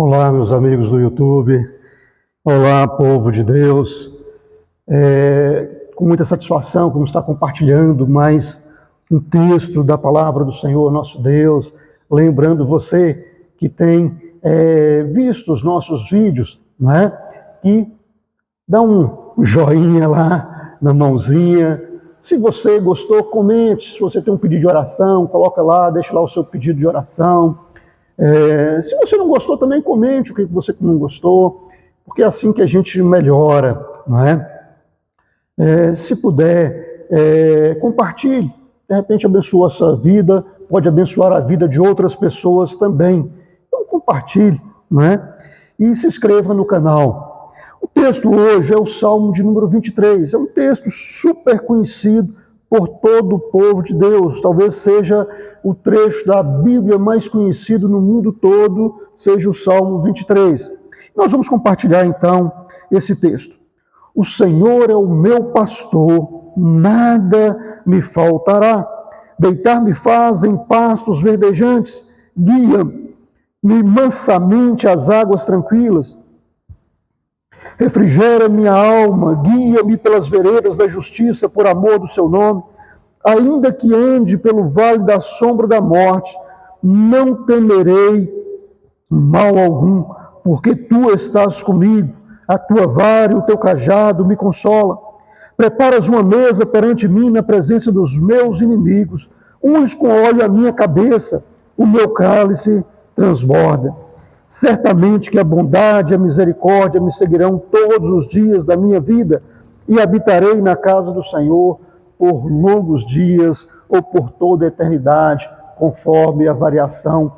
Olá, meus amigos do YouTube. Olá, povo de Deus. Com muita satisfação, como está compartilhando mais um texto da palavra do Senhor, nosso Deus. Lembrando você que tem visto os nossos vídeos, não é? Que dá um joinha lá na mãozinha. Se você gostou, comente. Se você tem um pedido de oração, coloca lá, deixa lá o seu pedido de oração. Se você não gostou, também comente o que você não gostou, porque é assim que a gente melhora, não é? Se puder, compartilhe, de repente abençoa a sua vida, pode abençoar a vida de outras pessoas também. Então compartilhe, não é? E se inscreva no canal. O texto hoje é o Salmo de número 23, é um texto super conhecido por todo o povo de Deus, talvez seja o trecho da Bíblia mais conhecido no mundo todo, seja o Salmo 23. Nós vamos compartilhar então esse texto. O Senhor é o meu pastor, nada me faltará. Deitar-me faz em pastos verdejantes, guia-me mansamente às águas tranquilas. Refrigera minha alma, guia-me pelas veredas da justiça, por amor do seu nome. Ainda que ande pelo vale da sombra da morte, não temerei mal algum, porque tu estás comigo, a tua vara e o teu cajado me consola. Preparas uma mesa perante mim na presença dos meus inimigos, unges com óleo a minha cabeça, o meu cálice transborda. Certamente que a bondade e a misericórdia me seguirão todos os dias da minha vida, e habitarei na casa do Senhor por longos dias ou por toda a eternidade, conforme a variação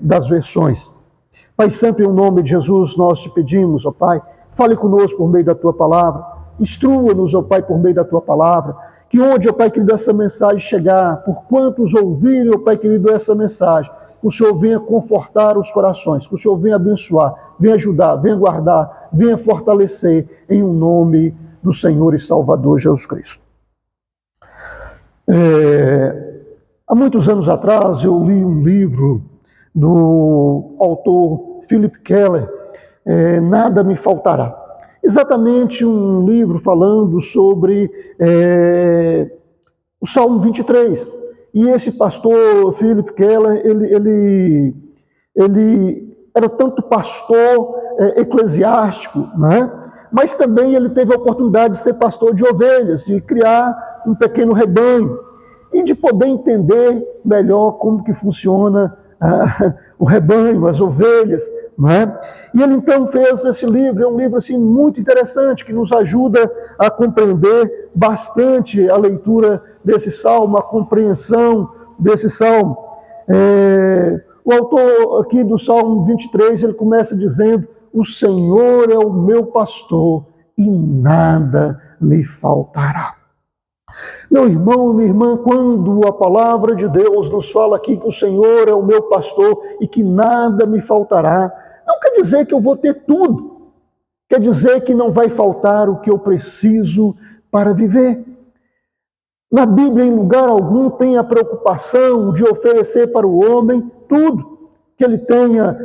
das versões. Pai, sempre em nome de Jesus nós te pedimos, ó Pai, fale conosco por meio da tua palavra, instrua-nos, ó Pai, por meio da tua palavra, que onde, ó Pai querido, essa mensagem chegar, por quantos ouvirem, ó Pai querido, essa mensagem, o Senhor venha confortar os corações, que o Senhor venha abençoar, venha ajudar, venha guardar, venha fortalecer, em um nome do Senhor e Salvador Jesus Cristo. Há muitos anos atrás eu li um livro do autor Philip Keller, Nada Me Faltará. Exatamente um livro falando sobre o Salmo 23. E esse pastor Philip Keller, ele era tanto pastor eclesiástico, né? Mas também ele teve a oportunidade de ser pastor de ovelhas, de criar um pequeno rebanho e de poder entender melhor como que funciona o rebanho, as ovelhas, né? E ele então fez esse livro, é um livro assim, muito interessante, que nos ajuda a compreender bastante a leitura desse salmo, a compreensão desse salmo. O autor aqui do Salmo 23, ele começa dizendo: o Senhor é o meu pastor e nada me faltará. Meu irmão e minha irmã, quando a palavra de Deus nos fala aqui que o Senhor é o meu pastor e que nada me faltará, não quer dizer que eu vou ter tudo. Quer dizer que não vai faltar o que eu preciso para viver. Na Bíblia, em lugar algum, tem a preocupação de oferecer para o homem tudo. Que ele tenha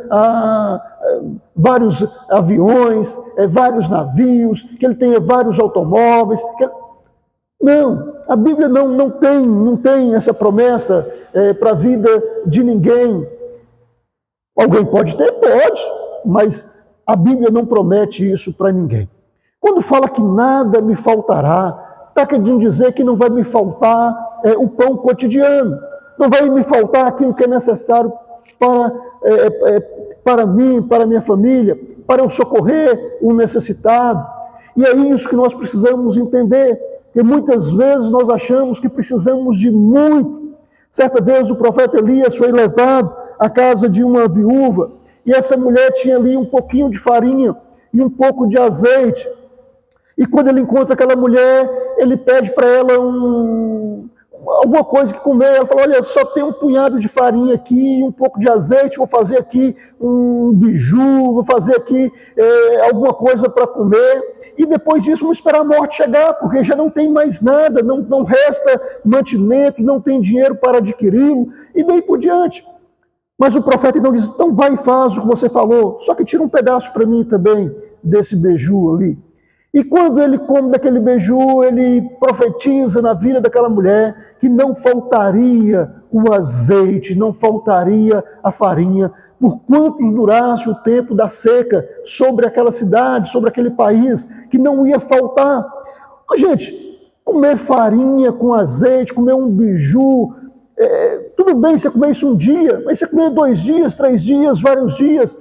vários aviões, vários navios, que ele tenha vários automóveis. Não, a Bíblia não tem essa promessa para a vida de ninguém. Alguém pode ter? Pode, mas a Bíblia não promete isso para ninguém. Quando fala que nada me faltará, está querendo dizer que não vai me faltar o pão cotidiano, não vai me faltar aquilo que é necessário para mim, para minha família, para eu socorrer o necessitado. E é isso que nós precisamos entender, porque muitas vezes nós achamos que precisamos de muito. Certa vez o profeta Elias foi levado à casa de uma viúva, e essa mulher tinha ali um pouquinho de farinha e um pouco de azeite. E quando ele encontra aquela mulher, ele pede para ela alguma coisa que comer. Ela fala: olha, só tem um punhado de farinha aqui, um pouco de azeite, vou fazer aqui um biju, vou fazer aqui alguma coisa para comer. E depois disso vamos esperar a morte chegar, porque já não tem mais nada, não resta mantimento, não tem dinheiro para adquiri-lo, e daí por diante. Mas o profeta então diz, então vai e faz o que você falou, só que tira um pedaço para mim também desse beiju ali. E quando ele come daquele beiju, ele profetiza na vida daquela mulher que não faltaria o azeite, não faltaria a farinha, por quanto durasse o tempo da seca sobre aquela cidade, sobre aquele país, que não ia faltar. Gente, comer farinha com azeite, comer um beiju, tudo bem você comer isso um dia, mas você comer 2 dias, 3 dias, vários dias,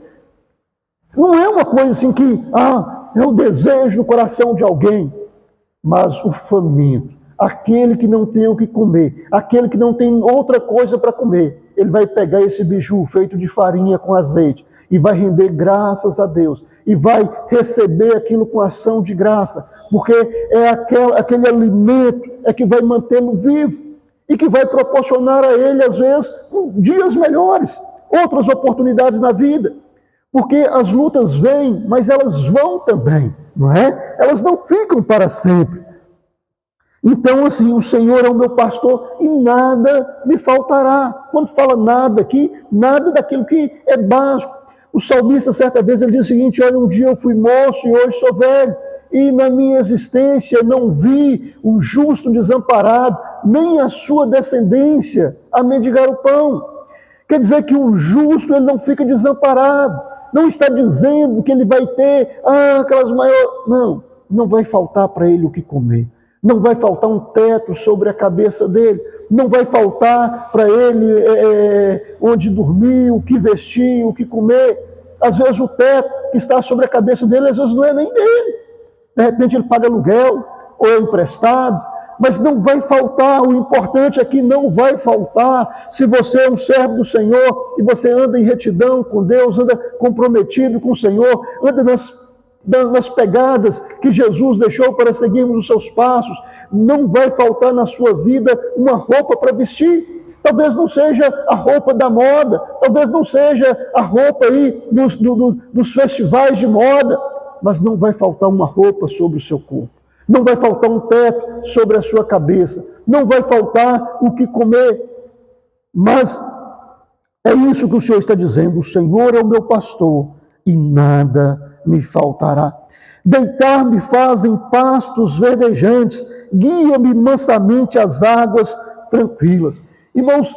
não é uma coisa assim que, é o desejo no coração de alguém, mas o faminto, aquele que não tem o que comer, aquele que não tem outra coisa para comer, ele vai pegar esse beiju feito de farinha com azeite e vai render graças a Deus e vai receber aquilo com ação de graça, porque é aquele alimento que vai mantê-lo vivo e que vai proporcionar a ele, às vezes, dias melhores, outras oportunidades na vida. Porque as lutas vêm, mas elas vão também, não é? Elas não ficam para sempre. Então, assim, o Senhor é o meu pastor e nada me faltará. Quando fala nada aqui, nada daquilo que é básico. O salmista, certa vez, ele diz o seguinte, olha, um dia eu fui moço e hoje sou velho, e na minha existência não vi o justo desamparado, nem a sua descendência a mendigar o pão. Quer dizer que o justo ele não fica desamparado. Não está dizendo que ele vai ter aquelas maiores... Não vai faltar para ele o que comer. Não vai faltar um teto sobre a cabeça dele. Não vai faltar para ele onde dormir, o que vestir, o que comer. Às vezes o teto que está sobre a cabeça dele, às vezes não é nem dele. De repente ele paga aluguel ou é emprestado. Mas não vai faltar, o importante é que não vai faltar. Se você é um servo do Senhor e você anda em retidão com Deus, anda comprometido com o Senhor, anda nas pegadas que Jesus deixou para seguirmos os seus passos, não vai faltar na sua vida uma roupa para vestir. Talvez não seja a roupa da moda, talvez não seja a roupa aí dos festivais de moda, mas não vai faltar uma roupa sobre o seu corpo. Não vai faltar um teto sobre a sua cabeça. Não vai faltar o que comer. Mas é isso que o Senhor está dizendo. O Senhor é o meu pastor e nada me faltará. Deitar-me faz em pastos verdejantes. Guia-me mansamente às águas tranquilas. Irmãos,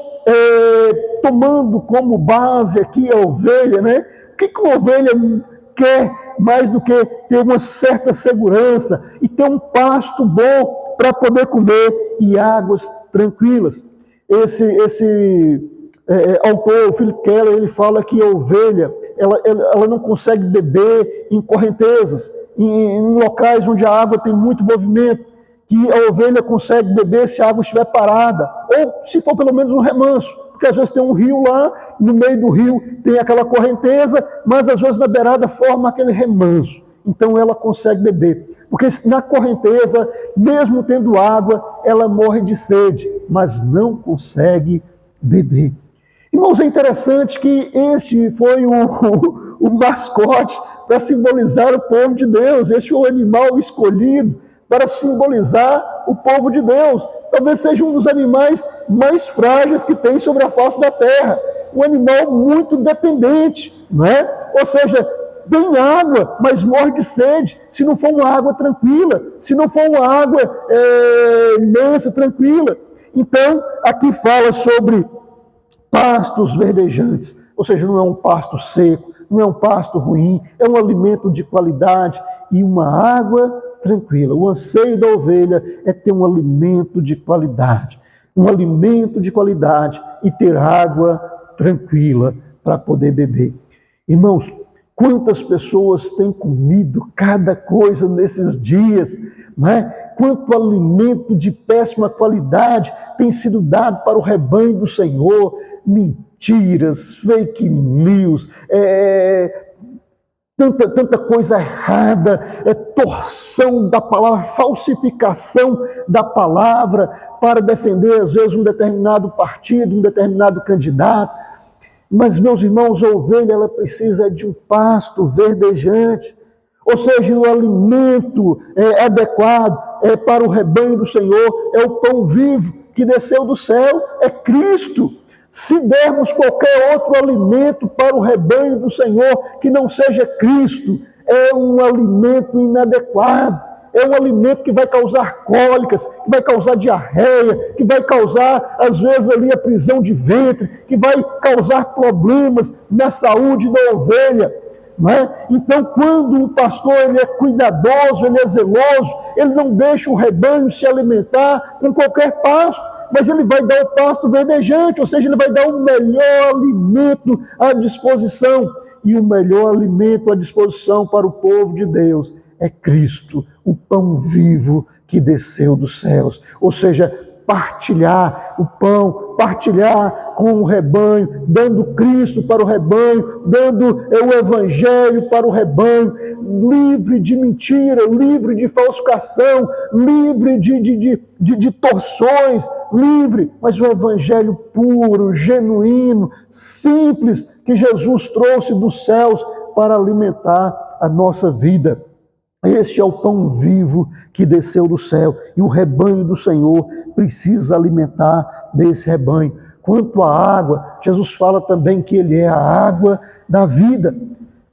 tomando como base aqui a ovelha, né? O que uma ovelha quer mais do que ter uma certa segurança e ter um pasto bom para poder comer e águas tranquilas? Esse autor, o Philip Keller, ele fala que a ovelha ela não consegue beber em correntezas, em locais onde a água tem muito movimento, que a ovelha consegue beber se a água estiver parada, ou se for pelo menos um remanso. Porque às vezes tem um rio lá, no meio do rio tem aquela correnteza, mas às vezes na beirada forma aquele remanso. Então ela consegue beber. Porque na correnteza, mesmo tendo água, ela morre de sede, mas não consegue beber. Irmãos, é interessante que este foi o mascote para simbolizar o povo de Deus. Este foi o animal escolhido para simbolizar o povo de Deus. Talvez seja um dos animais mais frágeis que tem sobre a face da terra. Um animal muito dependente, não é? Ou seja, tem água, mas morre de sede, se não for uma água tranquila, se não for uma água mansa, tranquila. Então, aqui fala sobre pastos verdejantes, ou seja, não é um pasto seco, não é um pasto ruim, é um alimento de qualidade e uma água tranquila. O anseio da ovelha é ter um alimento de qualidade e ter água tranquila para poder beber. Irmãos, quantas pessoas têm comido cada coisa nesses dias, não é? Quanto alimento de péssima qualidade tem sido dado para o rebanho do Senhor, mentiras, fake news, tanta coisa errada, torção da palavra, falsificação da palavra para defender, às vezes, um determinado partido, um determinado candidato. Mas, meus irmãos, a ovelha ela precisa de um pasto verdejante, ou seja, o alimento adequado para o rebanho do Senhor, é o pão vivo que desceu do céu, é Cristo. Se dermos qualquer outro alimento para o rebanho do Senhor que não seja Cristo, é um alimento inadequado, é um alimento que vai causar cólicas, que vai causar diarreia, que vai causar, às vezes, ali a prisão de ventre, que vai causar problemas na saúde da ovelha. Não é? Então, quando o pastor ele é cuidadoso, ele é zeloso, ele não deixa o rebanho se alimentar com qualquer pasto, mas ele vai dar o pasto verdejante, ou seja, ele vai dar o melhor alimento à disposição. E o melhor alimento à disposição para o povo de Deus é Cristo, o pão vivo que desceu dos céus. Ou seja, partilhar o pão, partilhar com o rebanho, dando Cristo para o rebanho, dando o Evangelho para o rebanho, livre de mentira, livre de falsificação, livre de torções, livre, mas o Evangelho puro, genuíno, simples, que Jesus trouxe dos céus para alimentar a nossa vida. Este é o pão vivo que desceu do céu e o rebanho do Senhor precisa alimentar desse rebanho. Quanto à água, Jesus fala também que Ele é a água da vida.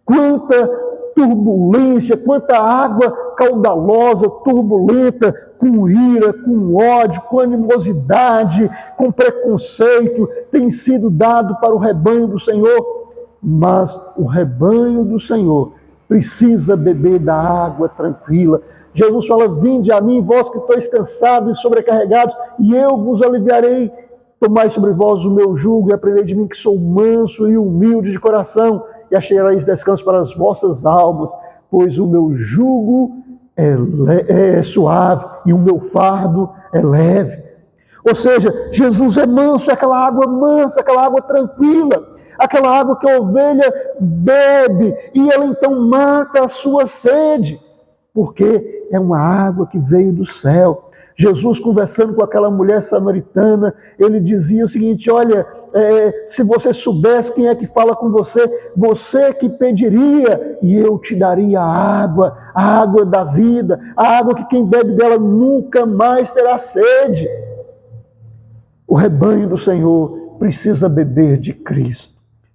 Quanta turbulência, quanta água caudalosa, turbulenta, com ira, com ódio, com animosidade, com preconceito, tem sido dado para o rebanho do Senhor. Mas o rebanho do Senhor precisa beber da água tranquila. Jesus fala: vinde a mim, vós que estáis cansados e sobrecarregados, e eu vos aliviarei. Tomai sobre vós o meu jugo e aprendei de mim, que sou manso e humilde de coração, e achareis descanso para as vossas almas, pois o meu jugo é suave e o meu fardo é leve. Ou seja, Jesus é manso, é aquela água mansa, aquela água tranquila, aquela água que a ovelha bebe e ela então mata a sua sede, porque é uma água que veio do céu. Jesus, conversando com aquela mulher samaritana, ele dizia o seguinte: olha, se você soubesse quem é que fala com você, você que pediria e eu te daria a água da vida, a água que quem bebe dela nunca mais terá sede. O rebanho do Senhor precisa beber de Cristo,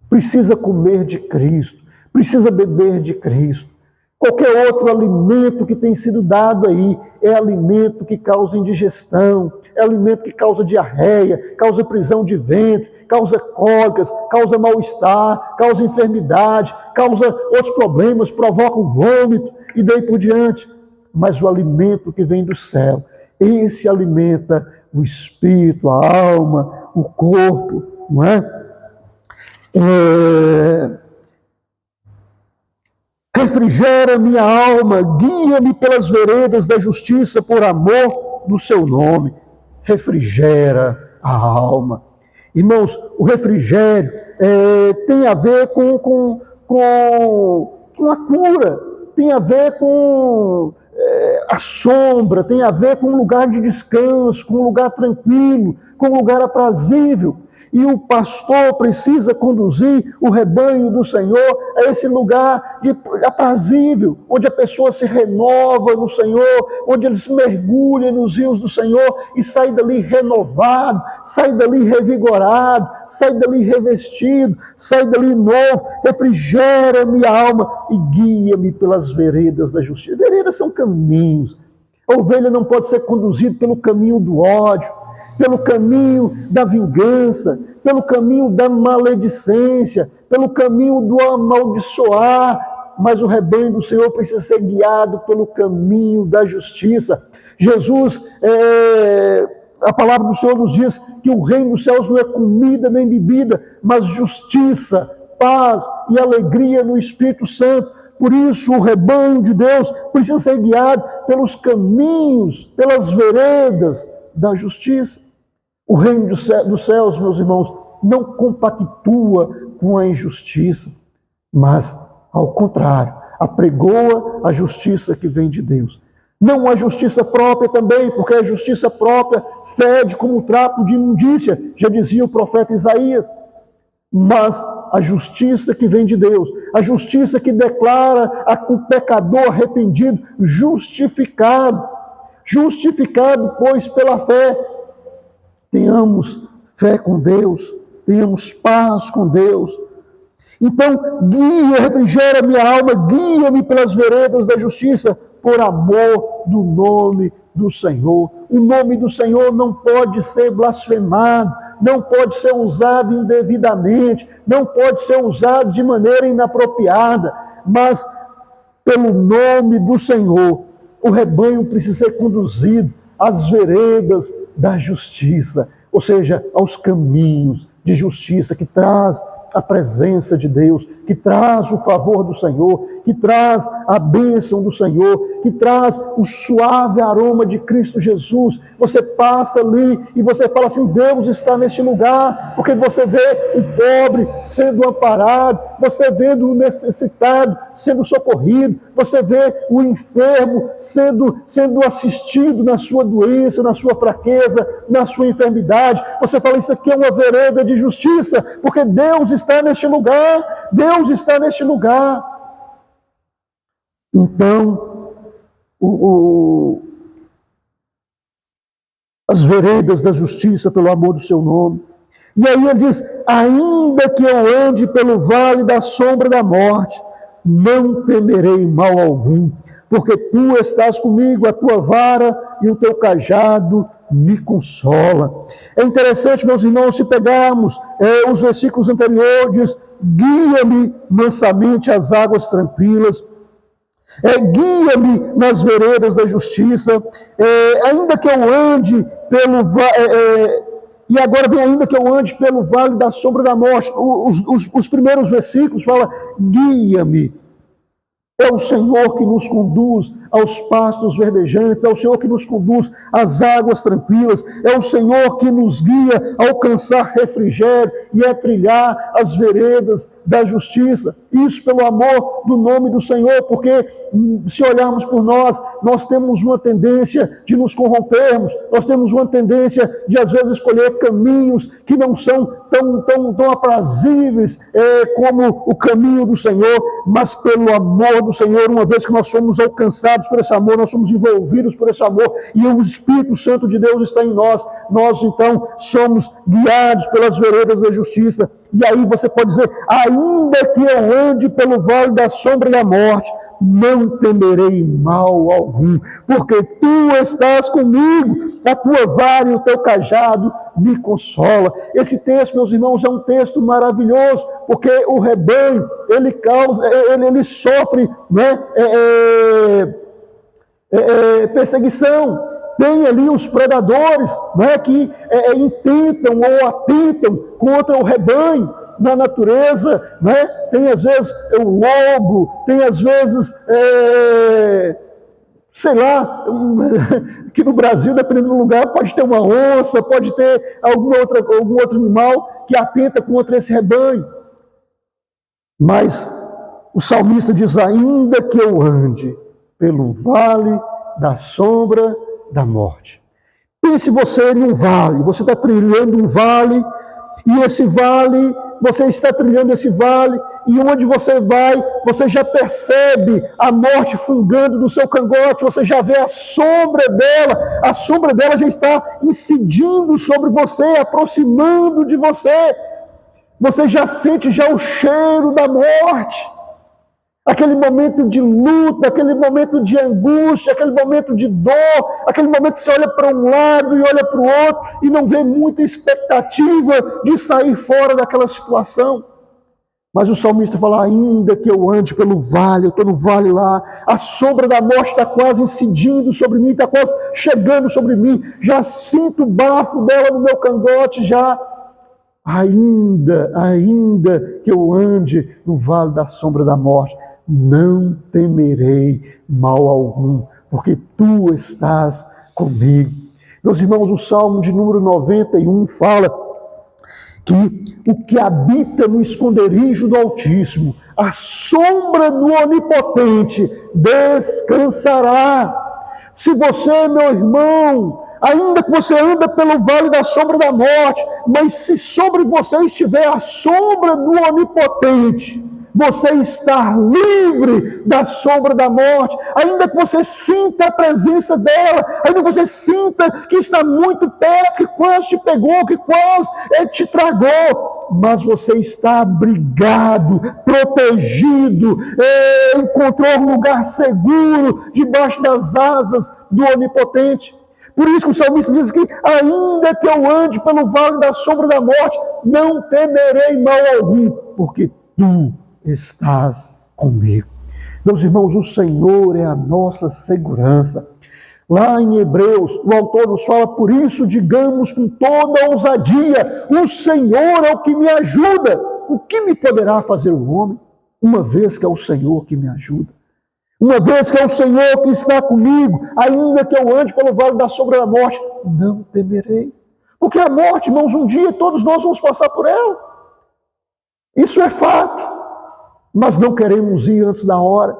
precisa comer de Cristo, precisa beber de Cristo. Qualquer outro alimento que tem sido dado aí é alimento que causa indigestão, é alimento que causa diarreia, causa prisão de ventre, causa cólicas, causa mal-estar, causa enfermidade, causa outros problemas, provoca o vômito e daí por diante. Mas o alimento que vem do céu, esse alimenta o espírito, a alma, o corpo, não é? Refrigera minha alma, guia-me pelas veredas da justiça por amor do seu nome. Refrigera a alma. Irmãos, o refrigério tem a ver com a cura, tem a ver com a sombra, tem a ver com um lugar de descanso, com um lugar tranquilo, com um lugar aprazível. E o pastor precisa conduzir o rebanho do Senhor a esse lugar aprazível, onde a pessoa se renova no Senhor, onde ele se mergulha nos rios do Senhor e sai dali renovado, sai dali revigorado, sai dali revestido, sai dali novo. Refrigera minha alma e guia-me pelas veredas da justiça. Veredas são caminhos. A ovelha não pode ser conduzida pelo caminho do ódio, pelo caminho da vingança, pelo caminho da maledicência, pelo caminho do amaldiçoar, mas o rebanho do Senhor precisa ser guiado pelo caminho da justiça. Jesus, a palavra do Senhor nos diz que o reino dos céus não é comida nem bebida, mas justiça, paz e alegria no Espírito Santo. Por isso, o rebanho de Deus precisa ser guiado pelos caminhos, pelas veredas da justiça. O reino dos céus, meus irmãos, não compactua com a injustiça, mas, ao contrário, apregoa a justiça que vem de Deus. Não a justiça própria também, porque a justiça própria fede como um trapo de imundícia, já dizia o profeta Isaías. Mas a justiça que vem de Deus, a justiça que declara o pecador arrependido justificado, pois pela fé. Tenhamos fé com Deus, tenhamos paz com Deus. Então, guia, refrigera minha alma, guia-me pelas veredas da justiça, por amor do nome do Senhor. O nome do Senhor não pode ser blasfemado, não pode ser usado indevidamente, não pode ser usado de maneira inapropriada, mas pelo nome do Senhor, o rebanho precisa ser conduzido às veredas da justiça, ou seja, aos caminhos de justiça que traz a presença de Deus, que traz o favor do Senhor, que traz a bênção do Senhor, que traz o suave aroma de Cristo Jesus. Você passa ali e você fala assim, Deus está neste lugar, porque você vê o pobre sendo amparado, você vê o necessitado sendo socorrido, você vê o enfermo sendo assistido na sua doença, na sua fraqueza, na sua enfermidade. Você fala, isso aqui é uma vereda de justiça, porque Deus está neste lugar, Deus está neste lugar. Então, as veredas da justiça pelo amor do seu nome. E aí ele diz, ainda que eu ande pelo vale da sombra da morte, não temerei mal algum, porque tu estás comigo, a tua vara e o teu cajado me consola. É interessante, meus irmãos, se pegarmos os versículos anteriores, guia-me mansamente às águas tranquilas, guia-me nas veredas da justiça, ainda que eu ande pelo e agora vem ainda que eu ande pelo vale da sombra da morte. Os primeiros versículos falam, guia-me. É o Senhor que nos conduz aos pastos verdejantes, é o Senhor que nos conduz às águas tranquilas, é o Senhor que nos guia a alcançar refrigério e a trilhar as veredas da justiça. Isso pelo amor do nome do Senhor, porque se olharmos por nós, nós temos uma tendência de nos corrompermos, nós temos uma tendência de às vezes escolher caminhos que não são tão aprazíveis como o caminho do Senhor, mas pelo amor do Senhor, uma vez que nós somos alcançados por esse amor, nós somos envolvidos por esse amor, e o Espírito Santo de Deus está em nós, nós então somos guiados pelas veredas da justiça. E aí você pode dizer, ainda que eu ande pelo vale da sombra da morte, não temerei mal algum, porque tu estás comigo, a tua vara e o teu cajado me consola. Esse texto, meus irmãos, é um texto maravilhoso, porque o rebanho, ele sofre, né, perseguição. Tem ali os predadores, né, que intentam ou atentam contra o rebanho na natureza, né? Tem às vezes o lobo, tem às vezes, sei lá, que no Brasil, dependendo do lugar, pode ter uma onça, pode ter algum outro animal que atenta contra esse rebanho. Mas o salmista diz, ainda que eu ande pelo vale da sombra da morte. Pense você em um vale, você está trilhando um vale, e esse vale, você está trilhando esse vale, e onde você vai, você já percebe a morte fungando no seu cangote, você já vê a sombra dela já está incidindo sobre você, aproximando de você, você já sente já o cheiro da morte. Aquele momento de luta, aquele momento de angústia, aquele momento de dor, aquele momento que você olha para um lado e olha para o outro e não vê muita expectativa de sair fora daquela situação. Mas o salmista fala, ainda que eu ande pelo vale, eu estou no vale lá, a sombra da morte está quase incidindo sobre mim, está quase chegando sobre mim, já sinto o bafo dela no meu cangote, já. Ainda que eu ande no vale da sombra da morte, não temerei mal algum, porque tu estás comigo. Meus irmãos, o Salmo de número 91 fala que o que habita no esconderijo do Altíssimo, a sombra do Onipotente, descansará. Se você, meu irmão, ainda que você anda pelo vale da sombra da morte, mas se sobre você estiver a sombra do Onipotente, você está livre da sombra da morte, ainda que você sinta a presença dela, ainda que você sinta que está muito perto, que quase te pegou, que quase te tragou, mas você está abrigado, protegido, encontrou um lugar seguro debaixo das asas do Onipotente. Por isso que o salmista diz que, ainda que eu ande pelo vale da sombra da morte, não temerei mal algum, porque tu estás comigo. Meus irmãos, o Senhor é a nossa segurança. Lá em Hebreus, o autor nos fala, por isso digamos com toda ousadia, o Senhor é o que me ajuda. O que me poderá fazer o homem, uma vez que é o Senhor que me ajuda? Uma vez que é o Senhor que está comigo, ainda que eu ande pelo vale da sombra da morte, não temerei. Porque a morte, irmãos, um dia todos nós vamos passar por ela. Isso é fato. Mas não queremos ir antes da hora.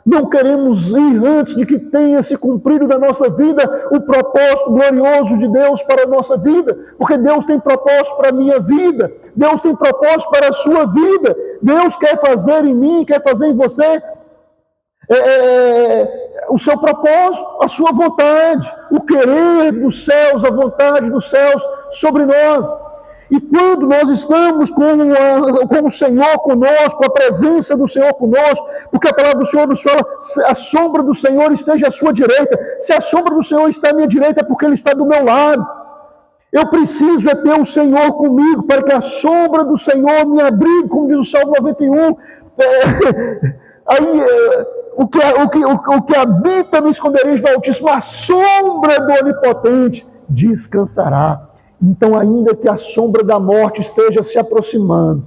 Não queremos ir antes de que tenha se cumprido na nossa vida o propósito glorioso de Deus para a nossa vida. Porque Deus tem propósito para a minha vida. Deus tem propósito para a sua vida. Deus quer fazer em mim, quer fazer em você o seu propósito, a sua vontade, o querer dos céus, a vontade dos céus sobre nós. E quando nós estamos com o Senhor conosco, a presença do Senhor conosco, porque a palavra do Senhor nos fala, a sombra do Senhor esteja à sua direita. Se a sombra do Senhor está à minha direita, é porque Ele está do meu lado. Eu preciso ter o Senhor comigo, para que a sombra do Senhor me abrigue, como diz o Salmo 91. O que habita no esconderijo do Altíssimo, a sombra do Onipotente, descansará. Então, ainda que a sombra da morte esteja se aproximando,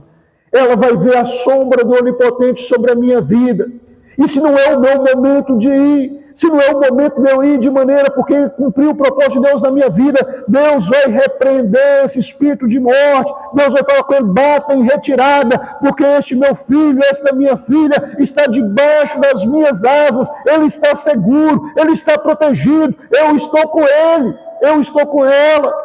ela vai ver a sombra do Onipotente sobre a minha vida. E se não é o meu momento de ir, se não é o momento de eu ir de maneira porque cumprir o propósito de Deus na minha vida, Deus vai repreender esse espírito de morte. Deus vai falar com ele, bata em retirada, porque este meu filho, esta minha filha está debaixo das minhas asas, ele está seguro, ele está protegido, eu estou com ele, eu estou com ela.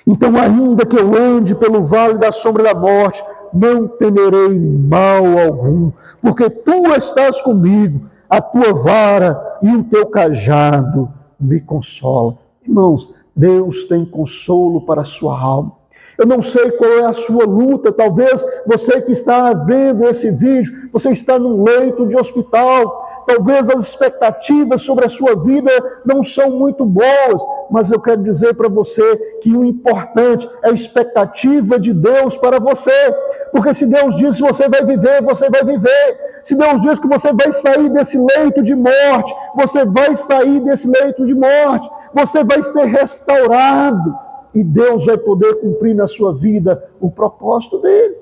Então, ainda que eu ande pelo vale da sombra da morte, não temerei mal algum, porque tu estás comigo, a tua vara e o teu cajado me consolam. Irmãos, Deus tem consolo para a sua alma. Eu não sei qual é a sua luta, talvez você que está vendo esse vídeo, você está num leito de hospital, talvez as expectativas sobre a sua vida não são muito boas, mas eu quero dizer para você que o importante é a expectativa de Deus para você, porque se Deus diz que você vai viver, você vai viver. Se Deus diz que você vai sair desse leito de morte, você vai sair desse leito de morte, você vai ser restaurado. E Deus vai poder cumprir na sua vida o propósito dele.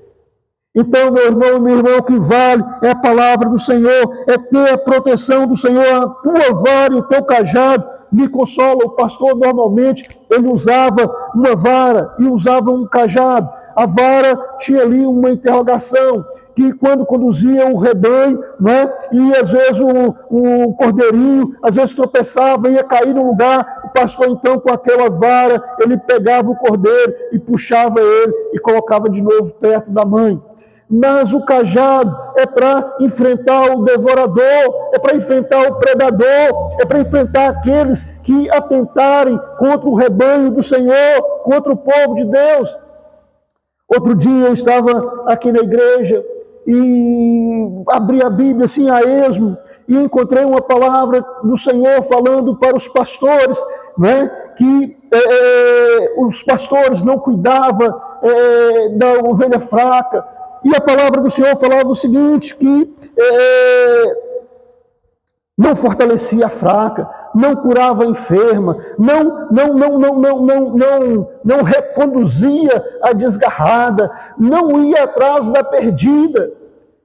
Então, meu irmão e minha irmã, o que vale é a palavra do Senhor, é ter a proteção do Senhor, a tua vara e o teu cajado me consola. O pastor, normalmente, ele usava uma vara e usava um cajado. A vara tinha ali uma interrogação, que quando conduzia o rebanho, né, e às vezes o cordeirinho, às vezes tropeçava, ia cair no lugar, o pastor então com aquela vara, ele pegava o cordeiro e puxava ele e colocava de novo perto da mãe. Mas o cajado é para enfrentar o devorador, é para enfrentar o predador, é para enfrentar aqueles que atentarem contra o rebanho do Senhor, contra o povo de Deus. Outro dia eu estava aqui na igreja e abri a Bíblia assim a esmo e encontrei uma palavra do Senhor falando para os pastores, né, que os pastores não cuidavam da ovelha fraca. E a palavra do Senhor falava o seguinte, que não fortalecia a fraca, não curava a enferma, não reconduzia a desgarrada, não ia atrás da perdida.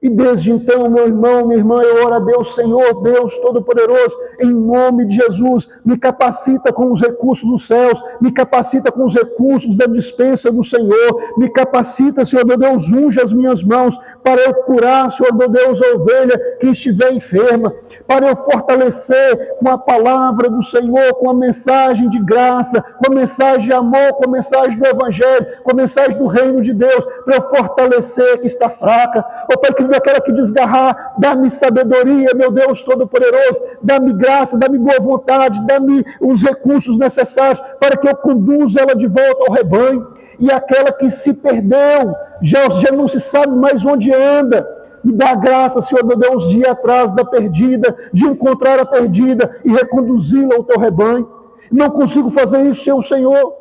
E desde então, meu irmão, minha irmã, eu oro a Deus, Senhor, Deus Todo-Poderoso, em nome de Jesus, me capacita com os recursos dos céus, me capacita com os recursos da dispensa do Senhor, me capacita, Senhor meu Deus, unge as minhas mãos para eu curar, Senhor meu Deus, a ovelha que estiver enferma, para eu fortalecer com a palavra do Senhor, com a mensagem de graça, com a mensagem de amor, com a mensagem do Evangelho, com a mensagem do reino de Deus, para eu fortalecer que está fraca, ó Pai, que quando aquela que desgarrar, dá-me sabedoria, meu Deus Todo-Poderoso, dá-me graça, dá-me boa vontade, dá-me os recursos necessários para que eu conduza ela de volta ao rebanho. E aquela que se perdeu, já não se sabe mais onde anda, me dá graça, Senhor meu Deus, de ir atrás da perdida, de encontrar a perdida e reconduzi-la ao teu rebanho. Não consigo fazer isso sem o Senhor.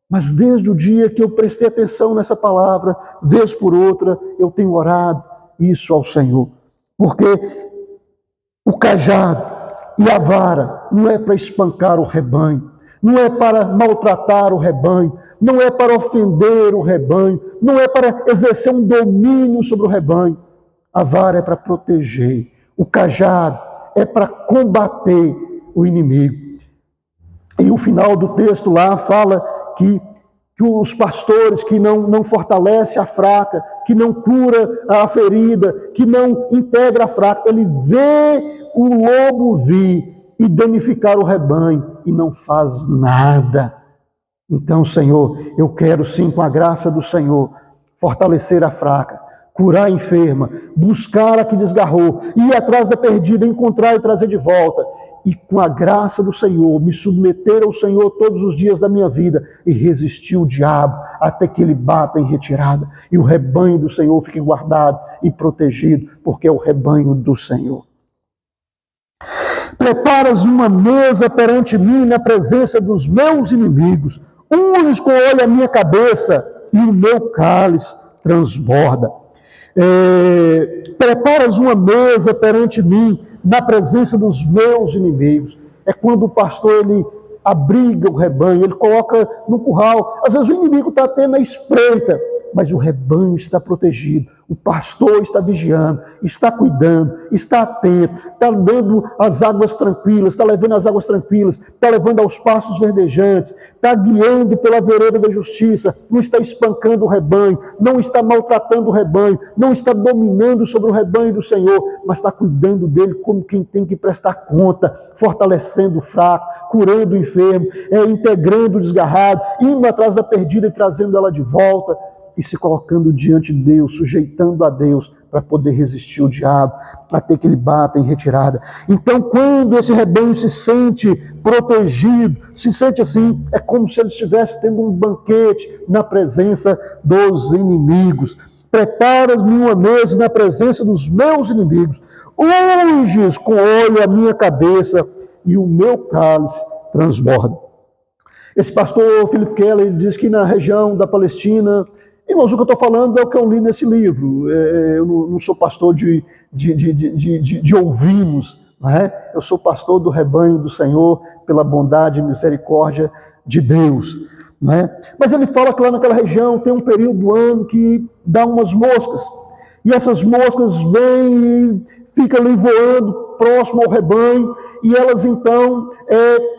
Mas desde o dia que eu prestei atenção nessa palavra, vez por outra, eu tenho orado isso ao Senhor. Porque o cajado e a vara não é para espancar o rebanho, não é para maltratar o rebanho, não é para ofender o rebanho, não é para exercer um domínio sobre o rebanho. A vara é para proteger, o cajado é para combater o inimigo. E o final do texto lá fala que os pastores que não fortalecem a fraca, que não cura a ferida, que não integra a fraca, ele vê o lobo vir e danificar o rebanho e não faz nada. Então, Senhor, eu quero sim, com a graça do Senhor, fortalecer a fraca, curar a enferma, buscar a que desgarrou, ir atrás da perdida, encontrar e trazer de volta. E com a graça do Senhor, me submeter ao Senhor todos os dias da minha vida e resistir o diabo até que ele bata em retirada. E o rebanho do Senhor fique guardado e protegido, porque é o rebanho do Senhor. Preparas uma mesa perante mim na presença dos meus inimigos. Unges com óleo a minha cabeça e o meu cálice transborda. Preparas uma mesa perante mim na presença dos meus inimigos. É quando o pastor ele abriga o rebanho, ele coloca no curral. Às vezes o inimigo está até na espreita, mas o rebanho está protegido. O pastor está vigiando, está cuidando, está atento, está dando as águas tranquilas, está levando as águas tranquilas, está levando aos pastos verdejantes, está guiando pela vereda da justiça, não está espancando o rebanho, não está maltratando o rebanho, não está dominando sobre o rebanho do Senhor, mas está cuidando dele como quem tem que prestar conta, fortalecendo o fraco, curando o enfermo, integrando o desgarrado, indo atrás da perdida e trazendo ela de volta, e se colocando diante de Deus, sujeitando a Deus, para poder resistir ao diabo, até que ele bata em retirada. Então, quando esse rebanho se sente protegido, se sente assim, é como se ele estivesse tendo um banquete na presença dos inimigos. Preparas-me uma mesa na presença dos meus inimigos, unges com óleo a minha cabeça e o meu cálice transborda. Esse pastor Philip Keller, ele diz que na região da Palestina, irmãos, o que eu estou falando é o que eu li nesse livro. Eu não sou pastor de ouvinos, não é? Eu sou pastor do rebanho do Senhor, pela bondade e misericórdia de Deus. Não é? Mas ele fala que lá naquela região tem um período do ano que dá umas moscas. E essas moscas vêm e ficam ali voando próximo ao rebanho, e elas então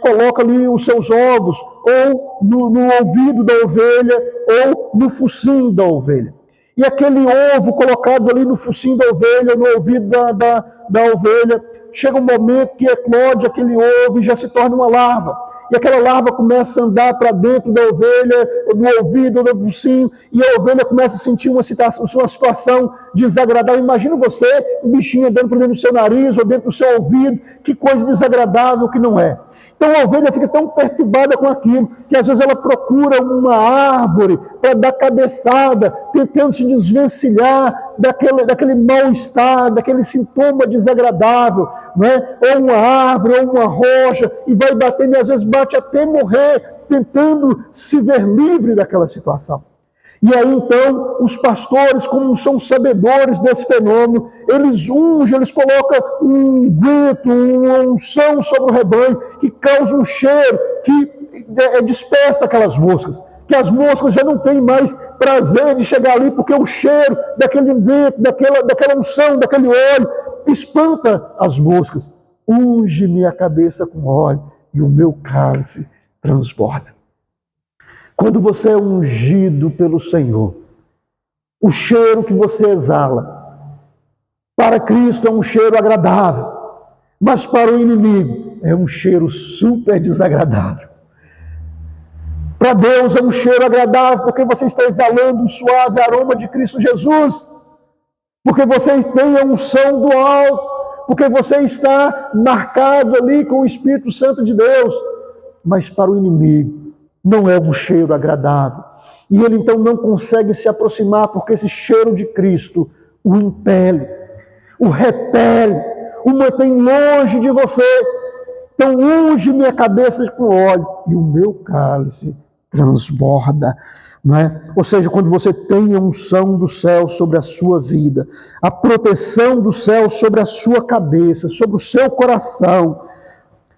colocam ali os seus ovos, ou no ouvido da ovelha, ou no focinho da ovelha. E aquele ovo colocado ali no focinho da ovelha, no ouvido da ovelha, chega um momento que eclode aquele ovo e já se torna uma larva. E aquela larva começa a andar para dentro da ovelha, no ouvido, no focinho, e a ovelha começa a sentir uma situação desagradável. Imagina você, um bichinho andando por dentro do seu nariz ou dentro do seu ouvido, que coisa desagradável que não é. Então a ovelha fica tão perturbada com aquilo, que às vezes ela procura uma árvore para dar cabeçada, tentando se desvencilhar daquele mal-estar, daquele sintoma desagradável, né? Ou uma árvore, ou uma rocha, e vai batendo, e às vezes bate até morrer, tentando se ver livre daquela situação. E aí então, os pastores, como são sabedores desse fenômeno, eles ungem, eles colocam um unguento, uma unção sobre o rebanho, que causa um cheiro, que dispersa aquelas moscas. Que as moscas já não têm mais prazer de chegar ali, porque o cheiro daquele unguento, daquela unção, daquele óleo, espanta as moscas. Unge-me a cabeça com óleo, e o meu cálice transborda. Quando você é ungido pelo Senhor, o cheiro que você exala, para Cristo é um cheiro agradável, mas para o inimigo é um cheiro super desagradável. Para Deus é um cheiro agradável, porque você está exalando o suave aroma de Cristo Jesus. porque você tem a unção do alto, porque você está marcado ali com o Espírito Santo de Deus. Mas para o inimigo não é um cheiro agradável. E ele então não consegue se aproximar, porque esse cheiro de Cristo o impele, o repele, o mantém longe de você. Então unge minha cabeça com óleo e o meu cálice transborda. Não é? Ou seja, quando você tem a unção do céu sobre a sua vida, a proteção do céu sobre a sua cabeça, sobre o seu coração,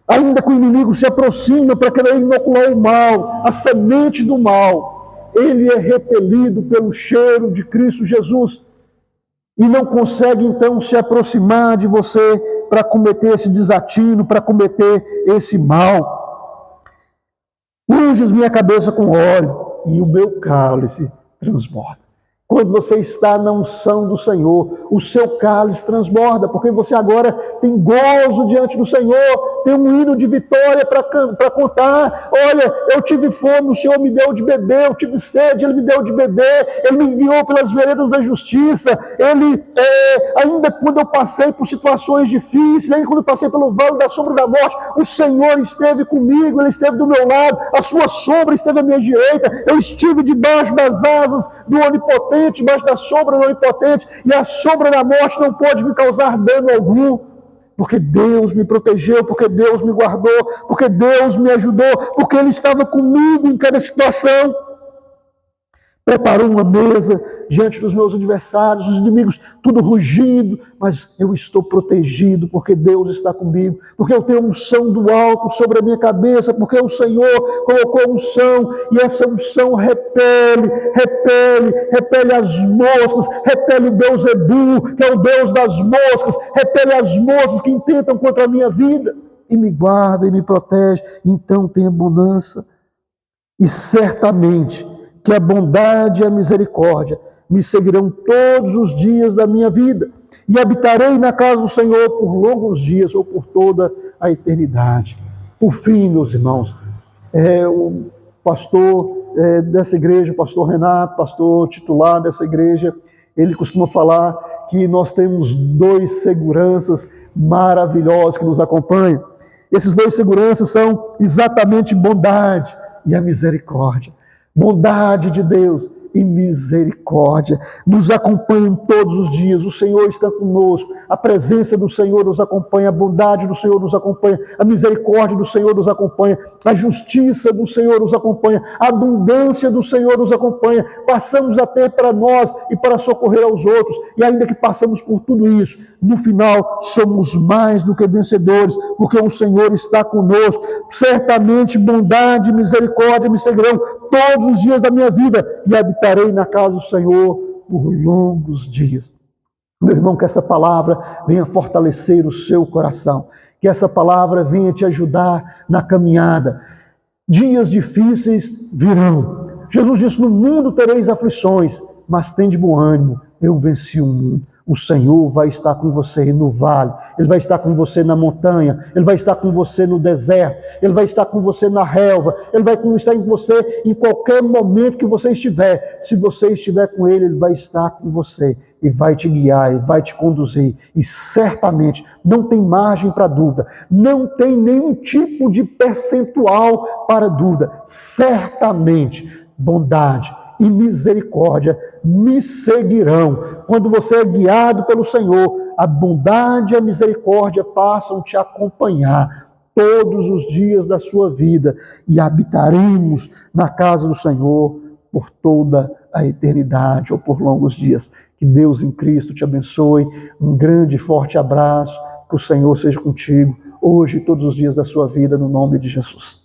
ainda que o inimigo se aproxime para querer inocular o mal, a semente do mal, ele é repelido pelo cheiro de Cristo Jesus e não consegue então se aproximar de você para cometer esse desatino, para cometer esse mal. Unges minha cabeça com óleo e o meu cálice transborda. Quando você está na unção do Senhor, o seu cálice transborda, porque você agora tem gozo diante do Senhor, tem um hino de vitória para contar. Olha, eu tive fome, o Senhor me deu de beber, eu tive sede, Ele me deu de beber, Ele me guiou pelas veredas da justiça, ainda quando eu passei por situações difíceis, ainda quando eu passei pelo vale da sombra da morte, o Senhor esteve comigo, Ele esteve do meu lado, a sua sombra esteve à minha direita, eu estive debaixo das asas do Onipotente, debaixo da sombra do Onipotente, e a sombra da morte não pôde me causar dano algum, porque Deus me protegeu, porque Deus me guardou, porque Deus me ajudou, porque Ele estava comigo em cada situação. Preparou uma mesa diante dos meus adversários, os inimigos, tudo rugindo, mas eu estou protegido, porque Deus está comigo, porque eu tenho unção do alto sobre a minha cabeça, porque o Senhor colocou unção, e essa unção repele as moscas, repele o Beuzebu, que é o Deus das moscas, repele as moscas que intentam contra a minha vida, e me guarda e me protege. Então tem bonança, e certamente que a bondade e a misericórdia me seguirão todos os dias da minha vida, e habitarei na casa do Senhor por longos dias, ou por toda a eternidade. Por fim, meus irmãos, o pastor dessa igreja, o pastor Renato, pastor titular dessa igreja, ele costuma falar que nós temos 2 seguranças maravilhosos que nos acompanham. Esses 2 seguranças são exatamente bondade e a misericórdia. Bondade de Deus e misericórdia nos acompanham todos os dias. O Senhor está conosco, a presença do Senhor nos acompanha, a bondade do Senhor nos acompanha, a misericórdia do Senhor nos acompanha, a justiça do Senhor nos acompanha, a abundância do Senhor nos acompanha. Passamos a ter para nós e para socorrer aos outros, e ainda que passamos por tudo isso, no final somos mais do que vencedores, porque o Senhor está conosco. Certamente bondade e misericórdia me seguirão todos os dias da minha vida, e habitarei na casa do Senhor por longos dias. Meu irmão, que essa palavra venha fortalecer o seu coração, que essa palavra venha te ajudar na caminhada. Dias difíceis virão. Jesus disse: no mundo tereis aflições, mas tende bom ânimo, eu venci o mundo. O Senhor vai estar com você no vale, Ele vai estar com você na montanha, Ele vai estar com você no deserto, Ele vai estar com você na relva, Ele vai estar com você em qualquer momento que você estiver. Se você estiver com Ele, Ele vai estar com você e vai te guiar, e vai te conduzir. E certamente não tem margem para dúvida, não tem nenhum tipo de percentual para dúvida. Certamente bondade e misericórdia me seguirão. Quando você é guiado pelo Senhor, a bondade e a misericórdia passam a te acompanhar todos os dias da sua vida, e habitaremos na casa do Senhor por toda a eternidade, ou por longos dias. Que Deus em Cristo te abençoe. Um grande e forte abraço. Que o Senhor seja contigo hoje e todos os dias da sua vida, no nome de Jesus.